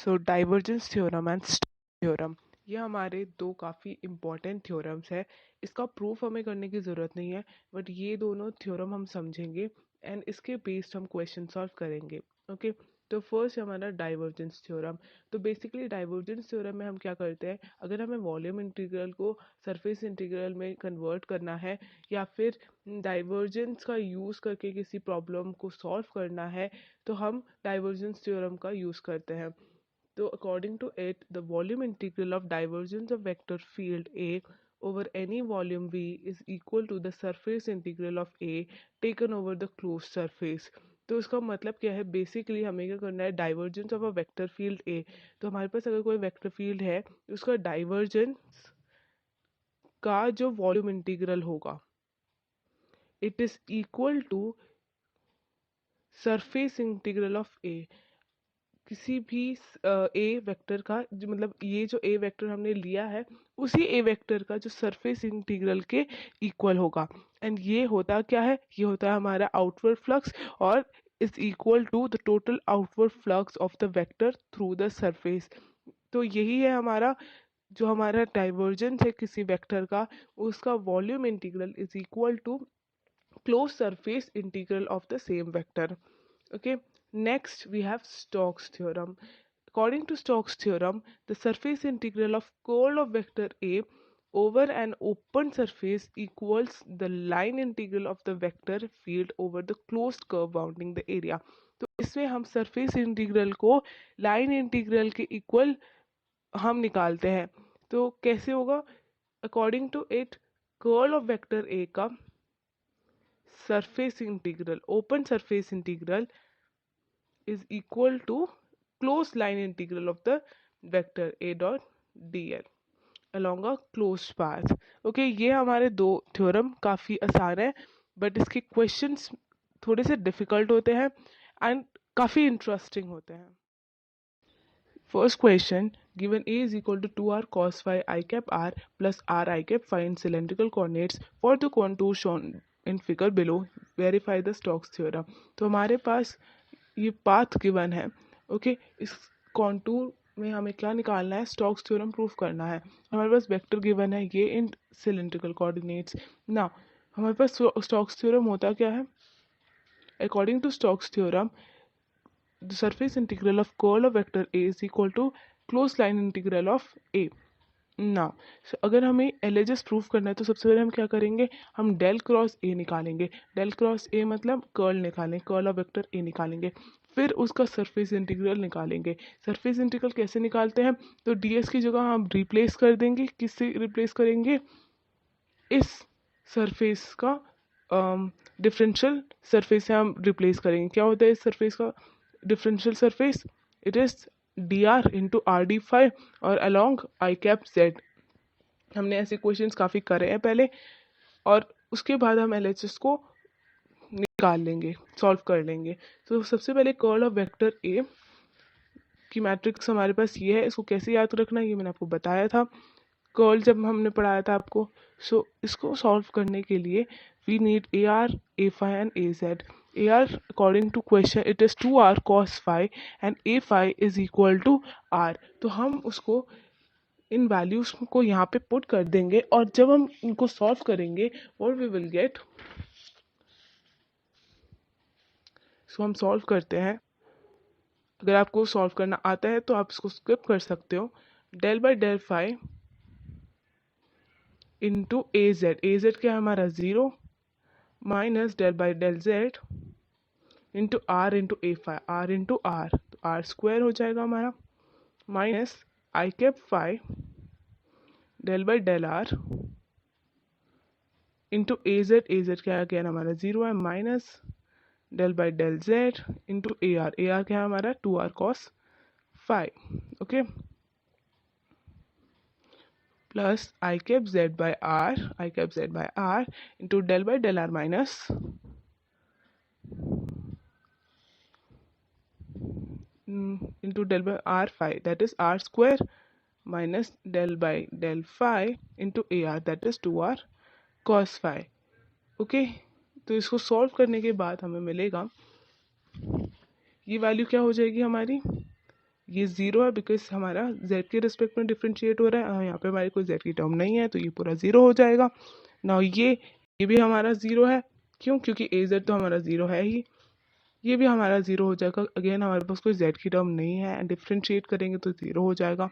So divergence theorem and theorem, ये हमारे दो काफ़ी इम्पॉर्टेंट थ्योरम्स है। इसका प्रूफ हमें करने की ज़रूरत नहीं है, बट ये दोनों थ्योरम हम समझेंगे एंड इसके बेस्ड हम क्वेश्चन सॉल्व करेंगे। ओके, तो फर्स्ट हमारा डाइवर्जेंस थ्योरम। तो बेसिकली डाइवर्जेंस थ्योरम में हम क्या करते हैं, अगर हमें वॉल्यूम इंटीग्रल को सरफेस इंटीग्रल में कन्वर्ट करना है या फिर डाइवर्जेंस का यूज़ करके किसी प्रॉब्लम को सॉल्व करना है, तो हम डाइवर्जेंस थ्योरम का यूज़ करते हैं। So according to it, the volume integral of divergence of vector field A over any volume V is equal to the surface integral of A taken over the closed surface. तो इसका मतलब क्या है, basically हमें क्या करना है, divergence of a vector field A. तो हमारे पास अगर कोई वेक्टर फील्ड है, उसका डाइवर्जेंस का जो वॉल्यूम इंटीग्रल होगा, it is equal to surface integral of A. किसी भी ए वेक्टर का जो मतलब ये जो ए वेक्टर हमने लिया है, उसी ए वेक्टर का जो सरफेस इंटीग्रल के इक्वल होगा। एंड ये होता क्या है, ये होता है हमारा आउटवर्ड फ्लक्स और is equal to the total outward flux of the vector through the surface. तो यही है हमारा जो हमारा डाइवर्जेंस है किसी वेक्टर का, उसका volume integral is equal to close surface integral of the same vector. Okay, next we have Stokes theorem. According to Stokes theorem, the surface integral of curl of vector A over an open surface equals the line integral of the vector field over the closed curve bounding the area. तो इसमें हम surface integral को line integral के equal हम निकालते हैं। तो कैसे होगा, according to it, curl of vector A का surface integral, open surface integral is equal to closed line integral of the vector a dot dl along a closed path. Okay, ये हमारे दो थ्योरम काफ़ी आसान है, बट इसके questions थोड़े से डिफिकल्ट होते हैं एंड काफ़ी इंटरेस्टिंग होते हैं। First question, given a is equal to 2r cos phi I cap r plus r I cap phi in cylindrical coordinates for the contour shown in figure below, verify the Stokes theorem. तो हमारे पास ये path given है। Okay, इस contour में हमें क्या निकालना है, स्टोक्स थ्योरम प्रूफ करना है। हमारे पास वेक्टर गिवन है ये इन सिलेंड्रिकल कोऑर्डिनेट्स। ना हमारे पास स्टोक्स थ्योरम होता क्या है, according to Stokes theorem the surface integral of curl of vector A is equal to close line integral of A. ना अगर हमें एलएचएस प्रूफ करना है, तो सबसे पहले हम क्या करेंगे, हम डेल क्रॉस ए निकालेंगे। डेल क्रॉस ए मतलब कर्ल निकालेंगे, कर्ल ऑफ वेक्टर ए निकालेंगे, फिर उसका सरफेस इंटीग्रल निकालेंगे। सरफेस इंटीग्रल कैसे निकालते हैं, तो डीएस की जगह हम रिप्लेस कर देंगे, किससे रिप्लेस करेंगे, इस सरफेस का डिफरेंशियल सरफेस से हम रिप्लेस करेंगे। क्या होता है इस सरफेस का differential surface, it is D R into r D five और अलॉन्ग आई कैप जेड। हमने ऐसे क्वेश्चंस काफ़ी करे हैं पहले, और उसके बाद हम एलएचएस को निकाल लेंगे, सॉल्व कर लेंगे। तो सबसे पहले कर्ल ऑफ वेक्टर ए की मैट्रिक्स हमारे पास ये है। इसको कैसे याद रखना है ये मैंने आपको बताया था, कर्ल जब हमने पढ़ाया था आपको। सो इसको सॉल्व करने के लिए we need A R, A phi and A Z. A R according to question it is 2r cos phi and A phi is equal to r। तो हम उसको इन वैल्यूज को यहाँ पे पुट कर देंगे, और जब हम इनको सॉल्व करेंगे व्हाट वी विल गेट, सो हम सॉल्व करते हैं। अगर आपको सॉल्व करना आता है तो आप इसको स्किप कर सकते हो। Del by del phi into A z क्या है हमारा 0, minus del by del z into r into A phi, r into r, तो आर स्क्वायर हो जाएगा हमारा, minus i cap phi del by del r into A z क्या है, क्या है हमारा 0 है, minus del by del z into A r क्या है हमारा 2r cos phi। Okay, plus i cap Z by R into del by del R minus into del by R phi, that is are square, minus del by del phi into A R, that is 2r cos phi। Okay, तो इसको solve करने के बाद हमें मिलेगा, ये value क्या हो जाएगी हमारी, ये ज़ीरो है बिकॉज हमारा z के रिस्पेक्ट में डिफ्रेंशिएट हो रहा है, यहाँ पे हमारे कोई z की टर्म नहीं है, तो ये पूरा ज़ीरो हो जाएगा। नाउ ये भी हमारा ज़ीरो है, क्यों? क्योंकि az तो हमारा ज़ीरो है ही। ये भी हमारा ज़ीरो हो जाएगा, अगेन हमारे पास कोई z की टर्म नहीं है, डिफ्रेंशिएट करेंगे तो ज़ीरो हो जाएगा।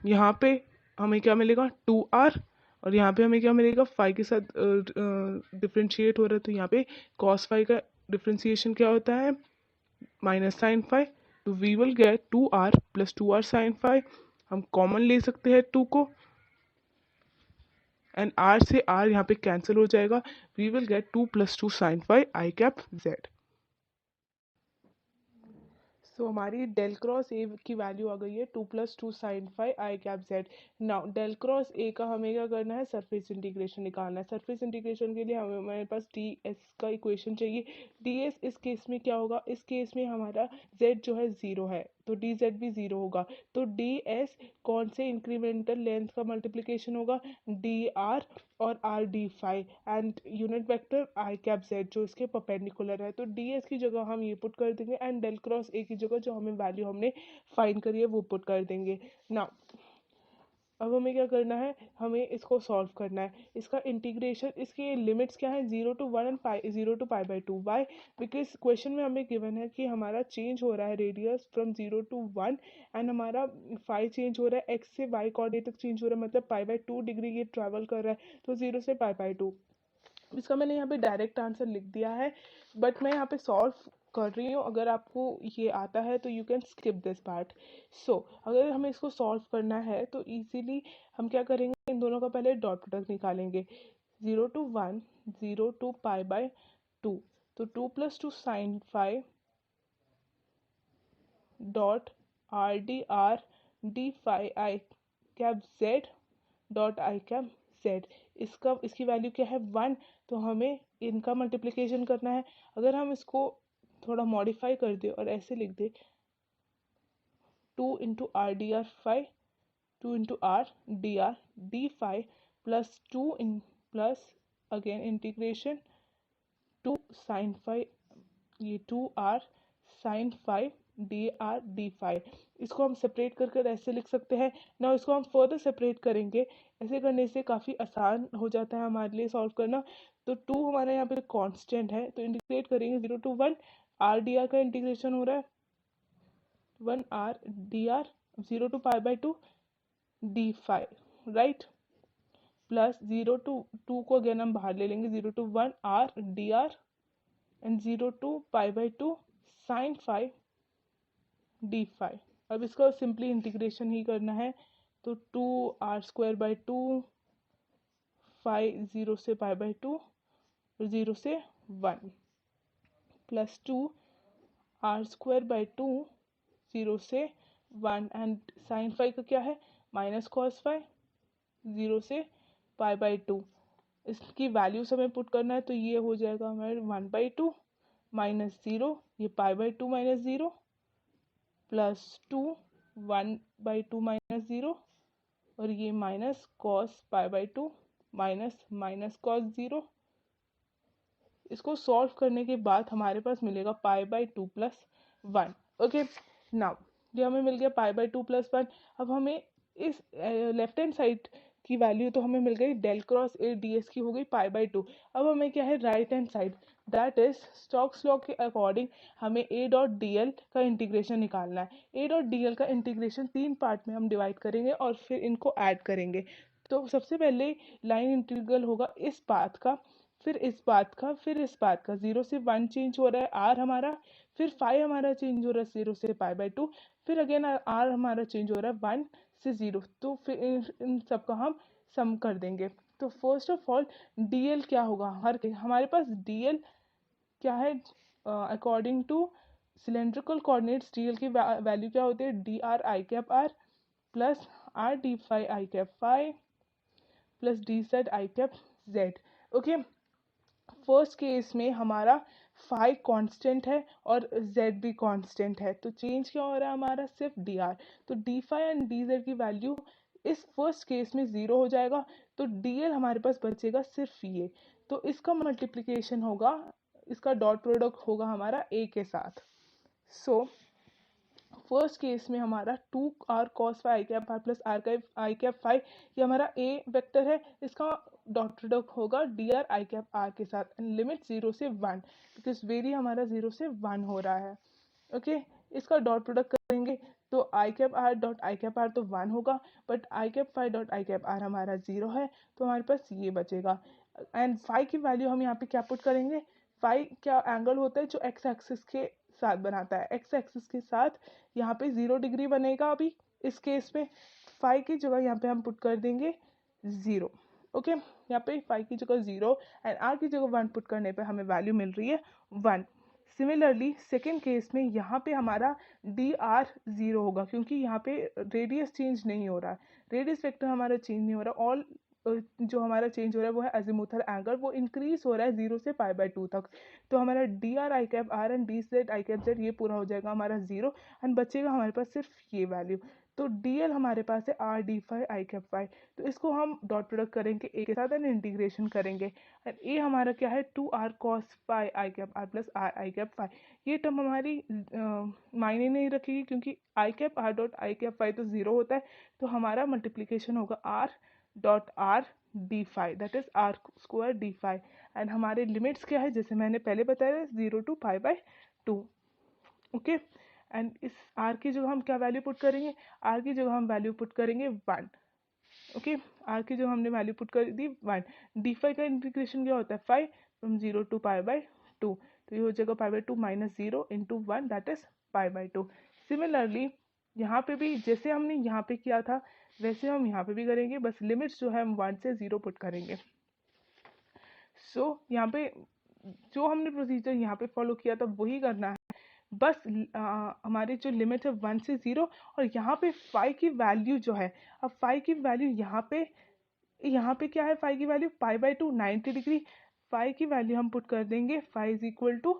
यहाँ पे हमें क्या मिलेगा 2r, और यहाँ पे हमें क्या मिलेगा फाई के साथ डिफ्रेंशिएट हो रहा है, तो यहाँ पे cos फाई का डिफ्रेंशिएशन क्या होता है माइनस साइन फाई, तो we will get 2r plus 2r sine phi. हम कॉमन ले सकते हैं 2 को, एंड r से r यहाँ पे कैंसिल हो जाएगा, we will get 2 plus 2 sine phi I cap z। So हमारी डेल क्रॉस ए की वैल्यू आ गई है 2 plus 2 sine phi I cap Z. Now del cross A का हमें क्या करना है, सरफेस इंटीग्रेशन निकालना है। सरफेस इंटीग्रेशन के लिए हमें हमारे पास डी एस का इक्वेशन चाहिए। डी एस इस केस में क्या होगा, इस केस में हमारा जेड जो है ज़ीरो है, तो डी जेड भी ज़ीरो होगा। तो डी एस कौन से इंक्रीमेंटल लेंथ का मल्टीप्लिकेशन होगा, डी आर और R D phi, and unit vector I cap Z जो इसके परपेंडिकुलर है। तो डी एस की जगह हम ये पुट कर देंगे, एंड डेल क्रॉस ए की जगह जो हमें वैल्यू हमने फाइंड करी है वो पुट कर देंगे। ना अब हमें क्या करना है, हमें इसको सॉल्व करना है। इसका इंटीग्रेशन, इसके लिमिट्स क्या है, 0 to 1 and pi 0 to π/2। Why? Because question में हमें गिवन है कि हमारा चेंज हो रहा है रेडियस फ्रॉम 0 to 1, एंड हमारा फाई चेंज हो रहा है, एक्स से वाई कोऑर्डिनेट तक चेंज हो रहा है, मतलब π/2 डिग्री ये ट्रैवल कर रहा है, तो 0 से π/2। इसका मैंने यहाँ पे डायरेक्ट आंसर लिख दिया है, बट मैं यहाँ पे सॉल्व कर रही हूँ। अगर आपको ये आता है तो you can skip this part. So अगर हमें इसको सॉल्व करना है तो इजीली हम क्या करेंगे, इन दोनों का पहले डॉट प्रोडक्ट निकालेंगे। 0 to 1, 0 to π/2, तो 2 plus 2 sine phi dot R D R D phi आई कैप जेड डॉट आई कैप जेड। इसकी वैल्यू क्या है 1, तो हमें इनका मल्टीप्लिकेशन करना है। अगर हम इसको थोड़ा मॉडिफाई कर दे और ऐसे लिख दे 2 into r D r phi, 2 into r D phi plus 2 इन plus again integration 2 sine phi, ये 2r sign phi d five. इसको हम सेपरेट कर कर ऐसे लिख सकते हैं ना। इसको हम फर्दर सेपरेट करेंगे, ऐसे करने से काफ़ी आसान हो जाता है हमारे लिए सॉल्व करना। तो 2 हमारा यहाँ पे कांस्टेंट है, तो इंटीग्रेट करेंगे 0 to 1, आर डी आर का इंटीग्रेशन हो रहा है 1r d r 0 to π/2 d phi, right, plus 0 to 2 को अगेन हम बाहर ले लेंगे, 0 to 1 r D r and 0 to π/2 sine phi d phi. अब इसका सिंपली इंटीग्रेशन ही करना है, तो 2r² 2 फाइव 0 से π/2 और 0 से 1 प्लस 2r² 2 0 से 1, एंड साइन फाइव का क्या है माइनस कॉस फाइव 0 से π/2। इसकी वैल्यूज हमें पुट करना है, तो ये हो जाएगा हमारे 1/2 माइनस 0, ये π/2 माइनस 0 प्लस 2 1/2 माइनस 0, और ये minus cos π/2 minus minus cos 0। इसको सॉल्व करने के बाद हमारे पास मिलेगा π/2 प्लस 1। ओके, नाउ ये हमें मिल गया π/2 प्लस 1। अब हमें इस लेफ्ट हैंड साइड की वैल्यू तो हमें मिल गई, del cross A D S की हो गई π/2। अब हमें क्या है right hand side, that is Stokes law के अकॉर्डिंग हमें ए डॉट डी एल का इंटीग्रेशन निकालना है। ए डॉट डी एल का इंटीग्रेशन 3 पार्ट में हम डिवाइड करेंगे और फिर इनको ऐड करेंगे। तो सबसे पहले लाइन इंटीग्रल होगा इस पाथ का, फिर इस पाथ का, फिर इस पाथ का। 0 से 1 चेंज हो रहा है आर हमारा, फिर फाइव हमारा चेंज हो रहा है 0 से π/2, फिर अगेन आर हमारा चेंज हो रहा है 1 से 0। तो फिर इन सब का हम सम कर देंगे। तो फर्स्ट ऑफ ऑल डीएल क्या होगा, हमारे पास डीएल क्या है, according to cylindrical coordinates DL की वैल्यू क्या होती है, D R I cap are plus R D phi I cap phi plus D Z I cap Z. Okay, first case में हमारा फाई कांस्टेंट है और जेड भी कांस्टेंट है, तो चेंज क्या हो रहा है हमारा सिर्फ डी आर। तो D phi and D Z की वैल्यू इस फर्स्ट केस में 0 हो जाएगा, तो डी एल हमारे पास बचेगा सिर्फ ये। तो इसका मल्टीप्लिकेशन होगा, इसका डॉट प्रोडक्ट होगा हमारा ए के साथ। सो फर्स्ट केस में हमारा 2r cos phi i cap r plus r i cap phi ये हमारा a वेक्टर है, इसका डॉट प्रोडक्ट होगा dr i cap r के साथ एंड लिमिट 0 से 1 बिकॉज वेरी हमारा 0 से 1 हो रहा है। ओके इसका डॉट प्रोडक्ट करेंगे तो i cap r dot I cap r तो 1 होगा, but i cap phi dot I cap r हमारा 0 है, तो हमारे पास ये बचेगा। एंड फाई की वैल्यू हम यहाँ पे क्या पुट करेंगे, फाई क्या एंगल होता है जो एक्स एक्सिस के साथ बनाता है, एक्स एक्सिस के साथ यहाँ पे 0 डिग्री बनेगा। अभी इस केस में फाई की जगह यहाँ पे हम पुट कर देंगे 0। ओके यहाँ पे फाई की जगह 0 एंड आर की जगह 1 पुट करने पे हमें वैल्यू मिल रही है 1। सिमिलरली सेकेंड केस में यहाँ पे हमारा डी आर 0 होगा, क्योंकि यहाँ पे रेडियस चेंज नहीं हो रहा है, रेडियस वेक्टर हमारा चेंज नहीं हो रहा, ऑल जो हमारा चेंज हो रहा है वो है अजीमुथल एंगल, वो इंक्रीज हो रहा है 0 से π/2 तक। तो हमारा D R I cap R and D Z I cap Z ये पूरा हो जाएगा हमारा 0 एंड बचेगा हमारे पास सिर्फ ये वैल्यू। तो डी एल हमारे पास है आर डी फाई आई कैप फाई, तो इसको हम डॉट प्रोडक्ट करेंगे ए के साथ एंड इंटीग्रेशन करेंगे एंड ए हमारा क्या है 2r cos phi i cap are plus r I cap phi. ये टर्म हमारी मायने नहीं रखेगी, क्योंकि i cap r dot I cap phi तो 0 होता है, तो हमारा मल्टीप्लीकेशन होगा r dot R D phi, that is are square D phi. And हमारे लिमिट्स क्या है, जैसे मैंने पहले बताया 0 to π/2। ओके एंड इस आर की जगह हम क्या वैल्यू पुट करेंगे, आर की जगह हम वैल्यू पुट करेंगे 1। ओके आर की जगह हमने वैल्यू पुट कर दी 1। डी फाई का इंटीग्रेशन क्या होता है 5 फ्रॉम 0 to π/2, तो ये हो जाएगा π/2 minus 0 into 1 that is π/2। Similarly यहाँ पे भी जैसे हमने यहाँ पे किया था वैसे हम यहाँ पे भी करेंगे, बस लिमिट्स जो है हम 1 से 0 पुट करेंगे। सो यहाँ पे जो हमने प्रोसीजर यहाँ पे फॉलो किया था वही करना है, बस हमारी जो लिमिट है 1 से 0 और यहाँ पे फाई की वैल्यू जो है, अब फाई की वैल्यू यहाँ पे क्या है, फाई की वैल्यू π/2 90 डिग्री, फाई की वैल्यू हम पुट कर देंगे फाई इज इक्वल टू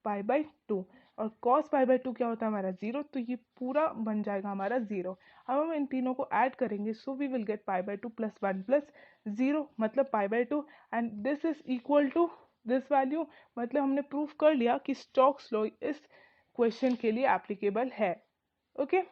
π/2 और cos π/2 क्या होता है हमारा 0, तो ये पूरा बन जाएगा हमारा 0। अब हम इन तीनों को ऐड करेंगे, so we will get π/2 plus 1 plus 0 मतलब π/2 and this is equal to this value, मतलब हमने प्रूफ कर लिया कि स्टोक्स लॉ इस क्वेश्चन के लिए एप्लीकेबल है। ओके